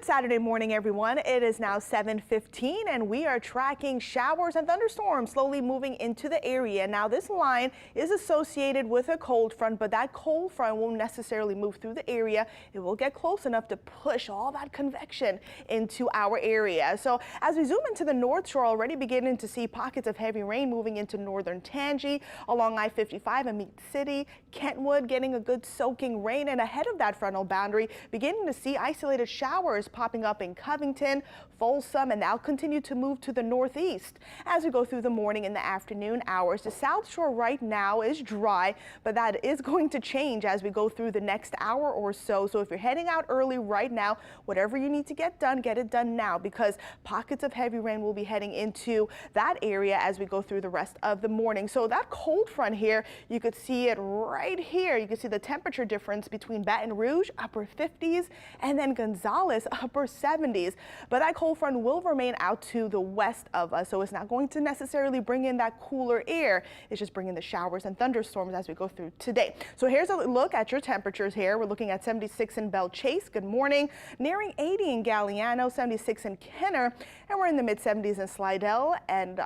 Good Saturday morning, everyone. It is now 7:15 and we are tracking showers and thunderstorms slowly moving into the area. Now, this line is associated with a cold front, but that cold front won't necessarily move through the area. It will get close enough to push all that convection into our area. So as we zoom into the North Shore, already beginning to see pockets of heavy rain moving into northern Tangi along I-55 and Meade City, Kentwood getting a good soaking rain, and ahead of that frontal boundary, beginning to see isolated showers popping up in Covington, Folsom, and they'll continue to move to the northeast as we go through the morning and the afternoon hours. The South Shore right now is dry, but that is going to change as we go through the next hour or so. So if you're heading out early right now, whatever you need to get done, get it done now, because pockets of heavy rain will be heading into that area as we go through the rest of the morning. So that cold front here, you could see it right here. You can see the temperature difference between Baton Rouge, upper 50s, and then Gonzales, upper 70s. But that cold front will remain out to the west of us, so it's not going to necessarily bring in that cooler air. It's just bringing the showers and thunderstorms as we go through today. So here's a look at your temperatures here. We're looking at 76 in Belle Chase. Good morning. Nearing 80 in Galliano, 76 in Kenner, and we're in the mid-70s in Slidell and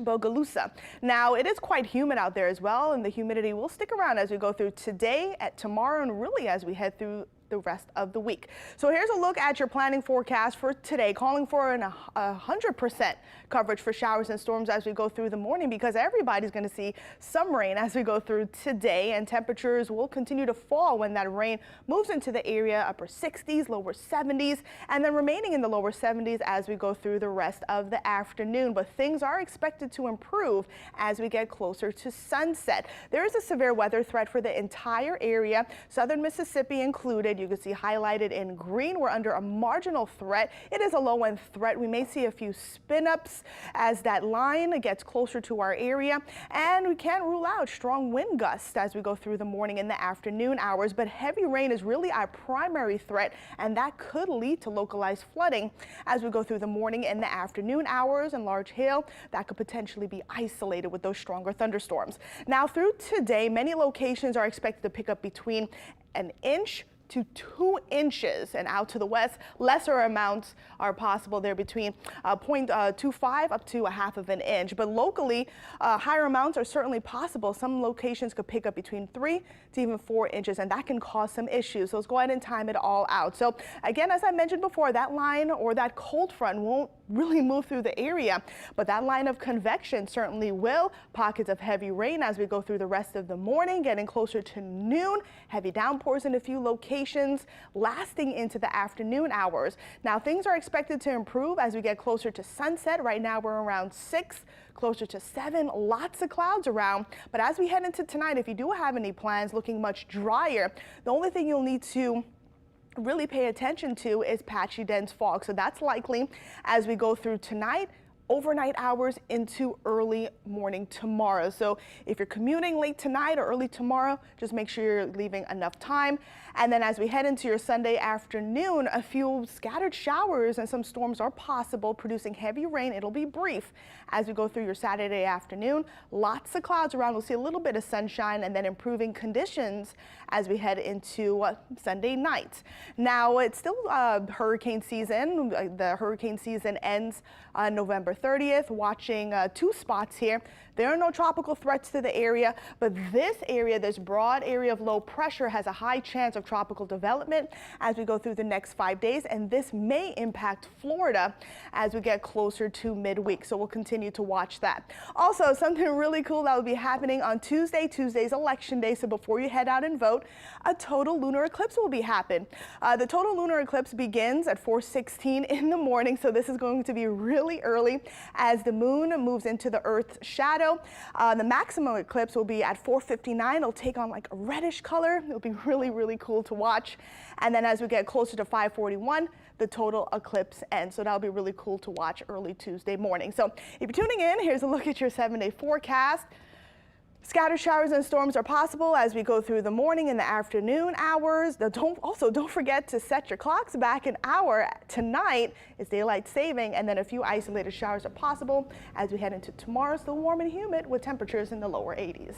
Bogalusa. Now, it is quite humid out there as well, and the humidity will stick around as we go through today, tomorrow, and really as we head through the rest of the week. So here's a look at your planning forecast for today, calling for an 100% coverage for showers and storms as we go through the morning, because everybody's going to see some rain as we go through today, and temperatures will continue to fall when that rain moves into the area, upper 60s, lower 70s, and then remaining in the lower 70s as we go through the rest of the afternoon. But things are expected to improve as we get closer to sunset. There is a severe weather threat for the entire area, southern Mississippi included. You can see highlighted in green, we're under a marginal threat. It is a low-end threat. We may see a few spin-ups as that line gets closer to our area, and we can't rule out strong wind gusts as we go through the morning and the afternoon hours. But heavy rain is really our primary threat, and that could lead to localized flooding as we go through the morning and the afternoon hours, and large hail that could potentially be isolated with those stronger thunderstorms. Now, through today, many locations are expected to pick up between an inch to 2 inches, and out to the west, lesser amounts are possible there between 0.25 up to a half of an inch. But locally, higher amounts are certainly possible. Some locations could pick up between 3 to even 4 inches, and that can cause some issues. So let's go ahead and time it all out. So again, as I mentioned before, that line or that cold front won't really move through the area, but that line of convection certainly will. Pockets of heavy rain as we go through the rest of the morning, getting closer to noon. Heavy downpours in a few locations lasting into the afternoon hours. Now, things are expected to improve as we get closer to sunset. Right now we're around 6, closer to 7, lots of clouds around. But as we head into tonight, if you do have any plans, looking much drier, the only thing you'll need to really pay attention to is patchy dense fog. So that's likely as we go through tonight, overnight hours into early morning tomorrow. So if you're commuting late tonight or early tomorrow, just make sure you're leaving enough time. And then as we head into your Sunday afternoon, a few scattered showers and some storms are possible, producing heavy rain. It'll be brief as we go through your Saturday afternoon. Lots of clouds around. We'll see a little bit of sunshine and then improving conditions as we head into Sunday night. Now, it's still hurricane season. The hurricane season ends November 30th. Watching 2 spots here. There are no tropical threats to the area, but this area, this broad area of low pressure, has a high chance of tropical development as we go through the next 5 days, and this may impact Florida as we get closer to midweek. So we'll continue to watch that. Also, something really cool that will be happening on Tuesday. Tuesday's election day, so before you head out and vote, a total lunar eclipse will be happening. The total lunar eclipse begins at 4:16 in the morning, so this is going to be really early as the moon moves into the Earth's shadow. The maximum eclipse will be at 4:59. It'll take on like a reddish color. It'll be really, really cool to watch. And then as we get closer to 5:41, the total eclipse ends. So that'll be really cool to watch early Tuesday morning. So if you're tuning in, here's a look at your 7-day forecast. Scattered showers and storms are possible as we go through the morning and the afternoon hours. Don't forget to set your clocks back an hour. Tonight is daylight saving, and then a few isolated showers are possible as we head into tomorrow. Still warm and humid with temperatures in the lower 80s.